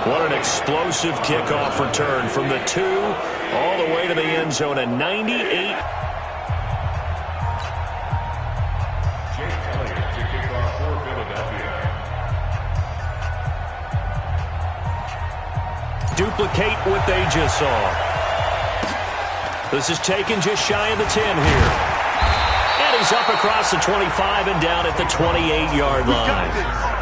What an explosive kickoff return from the 2 all the way to the end zone. A 98. Duplicate what they just saw. This is taken just shy of the 10 here. And he's up across the 25 and down at the 28-yard line.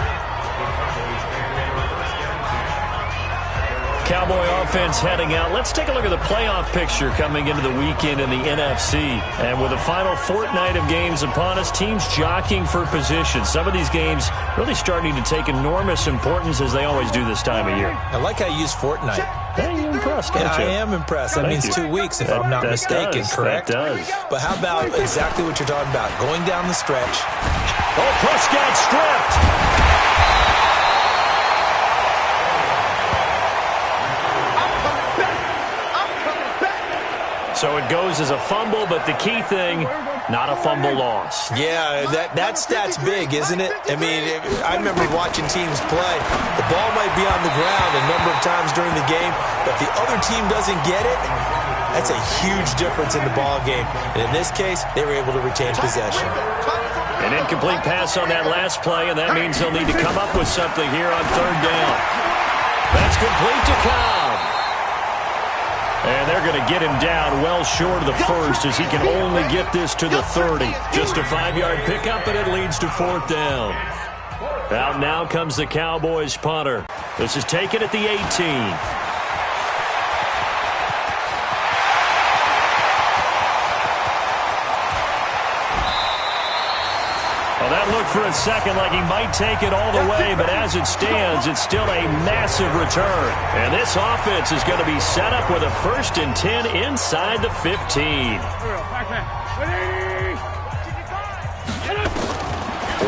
Cowboy offense heading out. Let's take a look at the playoff picture coming into the weekend in the NFC. And with the final fortnight of games upon us, teams jockeying for position. Some of these games really starting to take enormous importance as they always do this time of year. I like how you use fortnight. Hey, you're impressed, don't you? I am impressed. That means 2 weeks, if I'm not mistaken, correct? That does. But how about exactly what you're talking about? Going down the stretch. Oh, Prescott stripped. So it goes as a fumble, but the key thing, not a fumble loss. Yeah, that stat's big, isn't it? I mean, I remember watching teams play. The ball might be on the ground a number of times during the game, but if the other team doesn't get it, that's a huge difference in the ball game. And in this case, they were able to retain possession. An incomplete pass on that last play, and that means they'll need to come up with something here on 3rd down. That's complete to Cobb. And they're going to get him down well short of the first as he can only get this to the 30. Just a 5-yard pickup, and it leads to 4th down. Out now comes the Cowboys punter. This is taken at the 18. Well, that looked for a second like he might take it all the way, but as it stands, it's still a massive return. And this offense is going to be set up with a 1st and 10 inside the 15.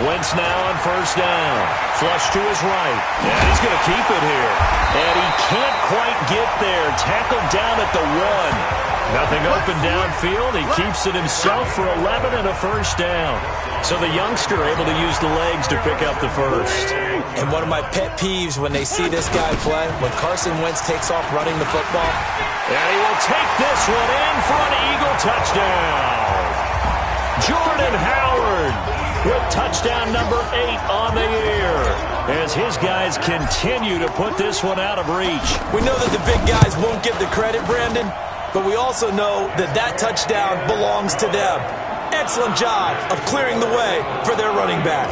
Wentz now on 1st down. Flush to his right. And he's going to keep it here. And he can't quite get there. Tackled down at the 1. Nothing open downfield. He keeps it himself for 11 and a 1st down. So the youngster able to use the legs to pick up the 1st. And one of my pet peeves when they see this guy play, when Carson Wentz takes off running the football. And he will take this one in for an Eagle touchdown. Jordan Howard with touchdown number 8 on the year as his guys continue to put this one out of reach. We know that the big guys won't get the credit, Brandon, but we also know that that touchdown belongs to them. Excellent job of clearing the way for their running back.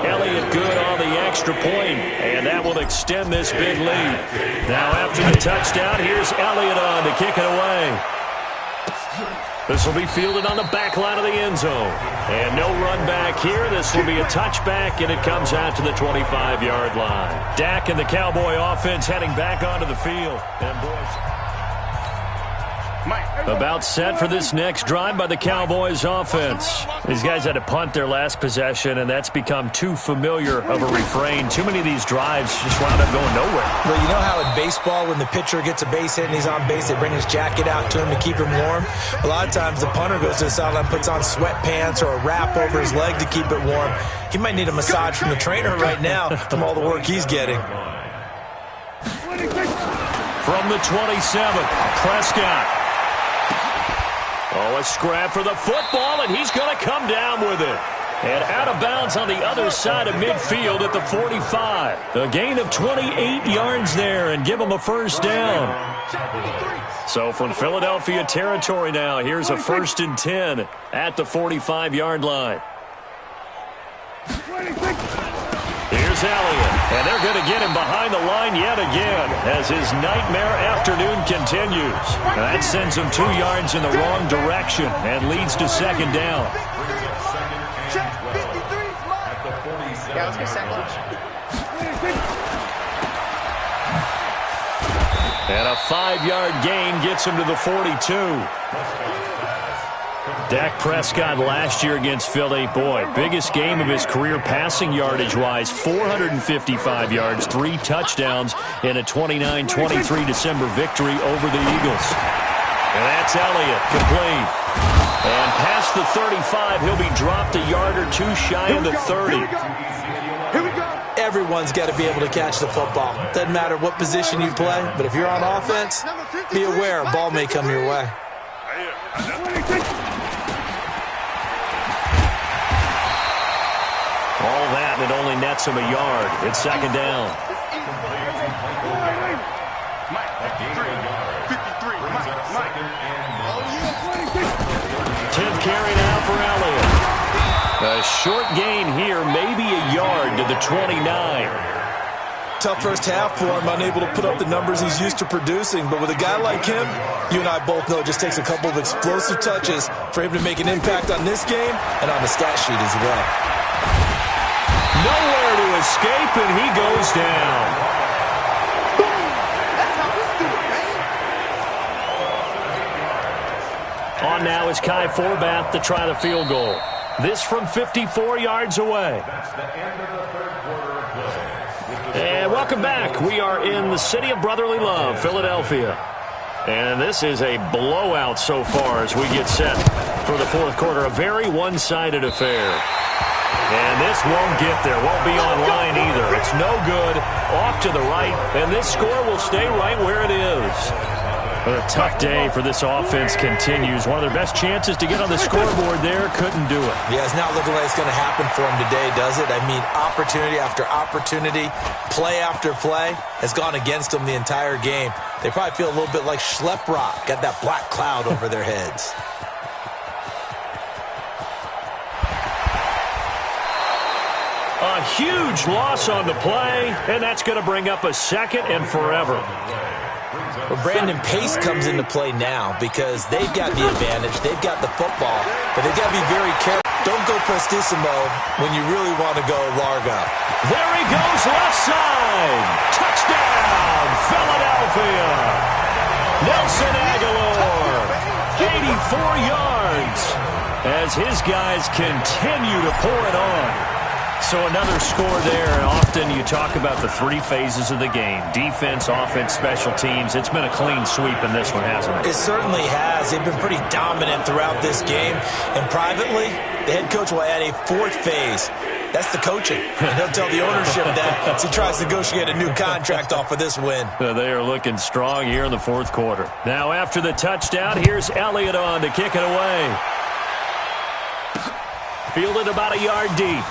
Elliott good on the extra point, and that will extend this big lead. Now after the touchdown, here's Elliott on to kick it away. This will be fielded on the back line of the end zone. And no run back here. This will be a touchback, and it comes out to the 25-yard line. Dak and the Cowboy offense heading back onto the field. And boys, about set for this next drive by the Cowboys offense. These guys had to punt their last possession, and that's become too familiar of a refrain. Too many of these drives just wound up going nowhere. Well, you know how in baseball when the pitcher gets a base hit and he's on base, they bring his jacket out to him to keep him warm? A lot of times the punter goes to the sideline, puts on sweatpants or a wrap over his leg to keep it warm. He might need a massage from the trainer right now from all the work he's getting. From the 27th, Prescott. Oh, a scrap for the football, and he's going to come down with it. And out of bounds on the other side of midfield at the 45. A gain of 28 yards there and give him a 1st down. So from Philadelphia territory now, here's a 1st and 10 at the 45-yard line. Here's Elliott, and they're going to get him behind the line yet again as his nightmare afternoon continues. That sends him 2 yards in the wrong direction and leads to 2nd down. Yeah, let's go second. And a 5-yard gain gets him to the 42. Dak Prescott last year against Philly, boy, biggest game of his career passing yardage-wise, 455 yards, 3 touchdowns in a 29-23 December victory over the Eagles. And that's Elliott, complete. And past the 35, he'll be dropped a yard or 2 shy of the 30. Here we go. Everyone's got to be able to catch the football. Doesn't matter what position you play, but if you're on offense, be aware a ball may come your way. All that, and it only nets him a yard. It's second down. 10th carry now for Elliott. A short gain here, maybe a yard to the 29. Tough first half for him, unable to put up the numbers he's used to producing. But with a guy like him, you and I both know it just takes a couple of explosive touches for him to make an impact on this game and on the stat sheet as well. Nowhere to escape, and he goes down. On now is Kai Forbath to try the field goal. This from 54 yards away. And welcome back. We are in the city of brotherly love, Philadelphia. And this is a blowout so far as we get set for the fourth quarter. A very one-sided affair. And this won't get there. Won't be online either. It's no good. Off to the right. And this score will stay right where it is. But a tough day for this offense continues. One of their best chances to get on the scoreboard there. Couldn't do it. Yeah, it's not looking like it's going to happen for them today, does it? I mean, opportunity after opportunity, play after play has gone against them the entire game. They probably feel a little bit like Schlep Rock. Got that black cloud over their heads. A huge loss on the play, and that's going to bring up a second and forever. Well, Brandon, pace comes into play now because they've got the advantage. They've got the football, but they've got to be very careful. Don't go prestissimo when you really want to go largo. There he goes, left side. Touchdown, Philadelphia. Nelson Aguilar, 84 yards as his guys continue to pour it on. So another score there. Often you talk about the three phases of the game. Defense, offense, special teams. It's been a clean sweep in this one, hasn't it? It certainly has. They've been pretty dominant throughout this game. And privately, the head coach will add a fourth phase. That's the coaching. And he'll tell the ownership that as he tries to negotiate a new contract off of this win. They are looking strong here in the fourth quarter. Now after the touchdown, here's Elliott on to kick it away. Fielded about a yard deep.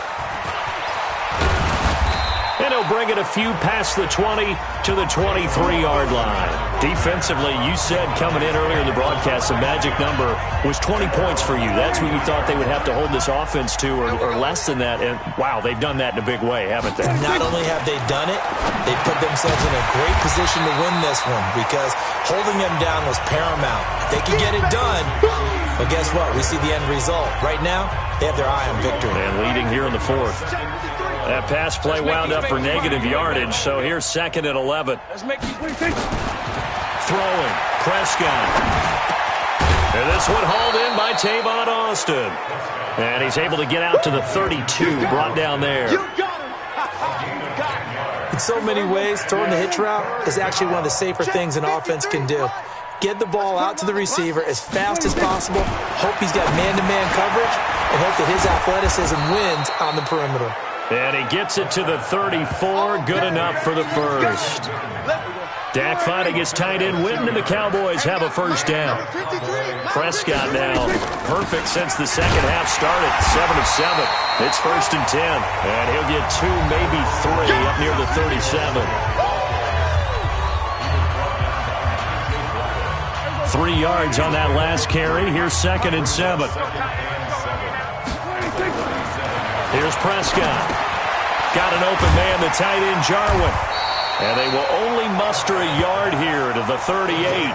And he'll bring it a few past the 20 to the 23-yard line. Defensively, you said coming in earlier in the broadcast, the magic number was 20 points for you. That's what you thought they would have to hold this offense to, or less than that. And, wow, they've done that in a big way, haven't they? Not only have they done it, they put themselves in a great position to win this one because holding them down was paramount. If they could get it done, well, guess what? We see the end result. Right now, they have their eye on victory. And leading here in the fourth. That pass play wound up for negative yardage, so here's second and 11. Throwing, Prescott. And this one hauled in by Tavon Austin. And he's able to get out to the 32, brought down there. In so many ways, throwing the hitch route is actually one of the safer things an offense can do. Get the ball out to the receiver as fast as possible, hope he's got man-to-man coverage, and hope that his athleticism wins on the perimeter. And he gets it to the 34. Good enough for the first. Dak fighting his tight end Witten, and the Cowboys have a first down. Prescott now perfect since the second half started. 7 of 7. It's first and 10. And he'll get 2, maybe 3 up near the 37. 3 yards on that last carry. Here's second and 7. Here's Prescott. Got an open man, the tight end, Jarwin. And they will only muster a yard here to the 38.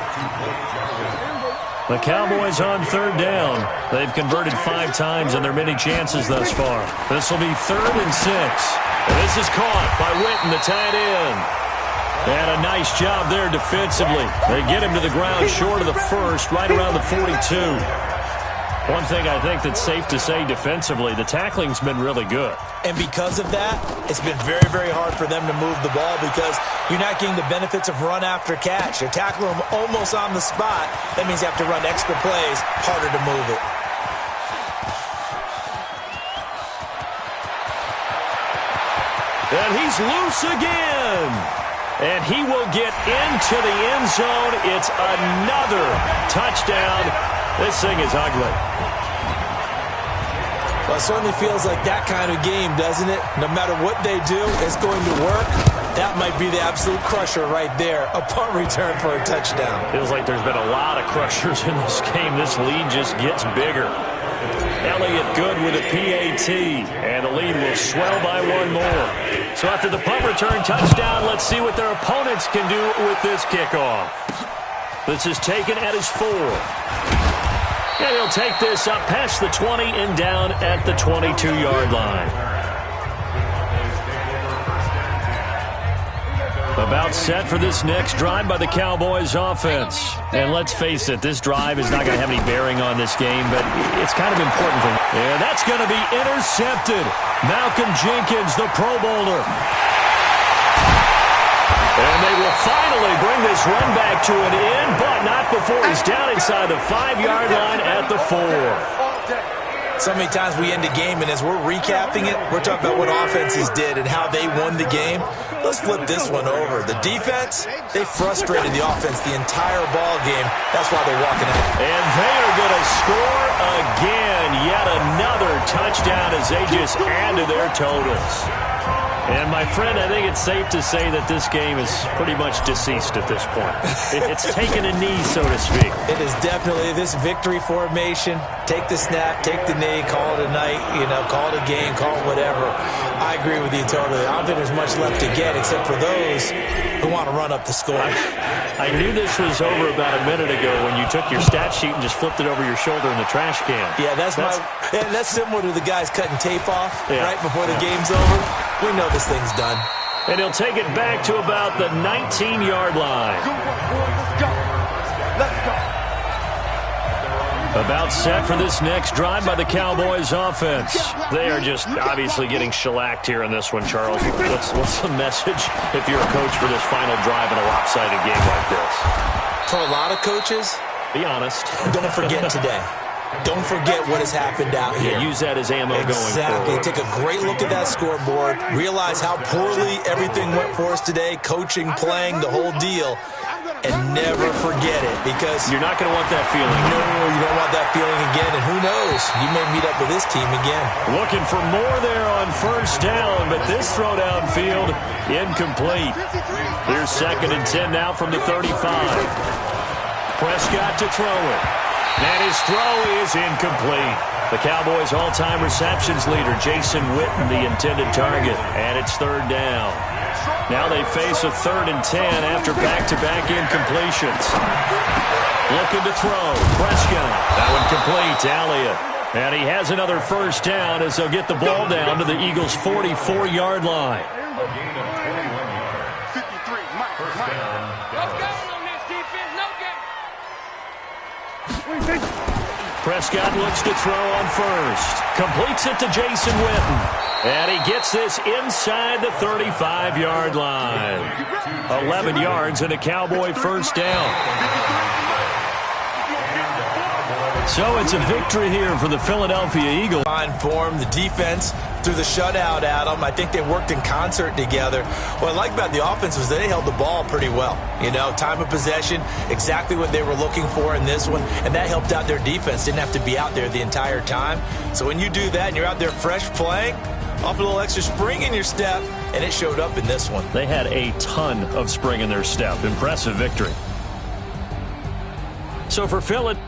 The Cowboys on third down. They've converted 5 times in their many chances thus far. This will be 3rd and 6. And this is caught by Witten, the tight end. And a nice job there defensively. They get him to the ground short of the first, right around the 42. One thing I think that's safe to say defensively, the tackling's been really good. And because of that, it's been very, very hard for them to move the ball because you're not getting the benefits of run after catch. You're tackling them almost on the spot. That means you have to run extra plays, harder to move it. And he's loose again. And he will get into the end zone. It's another touchdown. This thing is ugly. Well, it certainly feels like that kind of game, doesn't it? No matter what they do, it's going to work. That might be the absolute crusher right there. A punt return for a touchdown. Feels like there's been a lot of crushers in this game. This lead just gets bigger. Elliott good with a PAT, and the lead will swell by one more. So after the punt return touchdown, let's see what their opponents can do with this kickoff. This is taken at his 4. And he'll take this up past the 20 and down at the 22-yard line. About set for this next drive by the Cowboys offense. And let's face it, this drive is not going to have any bearing on this game, but it's kind of important for them. And that's going to be intercepted. Malcolm Jenkins, the Pro Bowler. And they will finally bring this run back to an end, but not before he's down inside the 5-yard line at the 4. So many times we end a game, and as we're recapping it, we're talking about what offenses did and how they won the game. Let's flip this one over. The defense, they frustrated the offense the entire ball game. That's why they're walking out. And they are going to score again. Yet another touchdown as they just add to their totals. And, my friend, I think it's safe to say that this game is pretty much deceased at this point. It's taken a knee, so to speak. It is definitely this victory formation. Take the snap, take the knee, call it a night, call it a game, call it whatever. I agree with you totally. I don't think there's much left to get except for those who want to run up the score. I knew this was over about a minute ago when you took your stat sheet and just flipped it over your shoulder in the trash can. Yeah, that's similar to the guys cutting tape off right before the game's over. We know this thing's done. And he'll take it back to about the 19-yard line. Let's go. About set for this next drive by the Cowboys offense. They are just obviously getting shellacked here in this one, Charles. What's the message if you're a coach for this final drive in a lopsided game like this? For a lot of coaches, be honest. Don't forget today. Don't forget what has happened out here. Use that as ammo going forward. Exactly. Take a great look at that scoreboard. Realize how poorly everything went for us today. Coaching, playing, the whole deal. And never forget it, because you're not going to want that feeling. No, you don't want that feeling again. And who knows? You may meet up with this team again. Looking for more there on first down, but this throw downfield incomplete. Here's 2nd and 10 now from the 35. Prescott to throw it. And his throw is incomplete. The Cowboys' all-time receptions leader, Jason Witten, the intended target. And it's 3rd down. Now they face a 3rd and 10 after back-to-back incompletions. Looking to throw. Prescott. That one complete to Elliott. And he has another first down as they'll get the ball down to the Eagles' 44-yard line. Prescott looks to throw on first. Completes it to Jason Witten. And he gets this inside the 35-yard line. 11 yards and a Cowboy first down. So it's a victory here for the Philadelphia Eagles. Fine form, the defense threw the shutout at them. I think they worked in concert together. What I like about the offense was they held the ball pretty well. Time of possession, exactly what they were looking for in this one, and that helped out their defense. Didn't have to be out there the entire time. So when you do that and you're out there fresh playing, off a little extra spring in your step, and it showed up in this one. They had a ton of spring in their step. Impressive victory. So for Philly.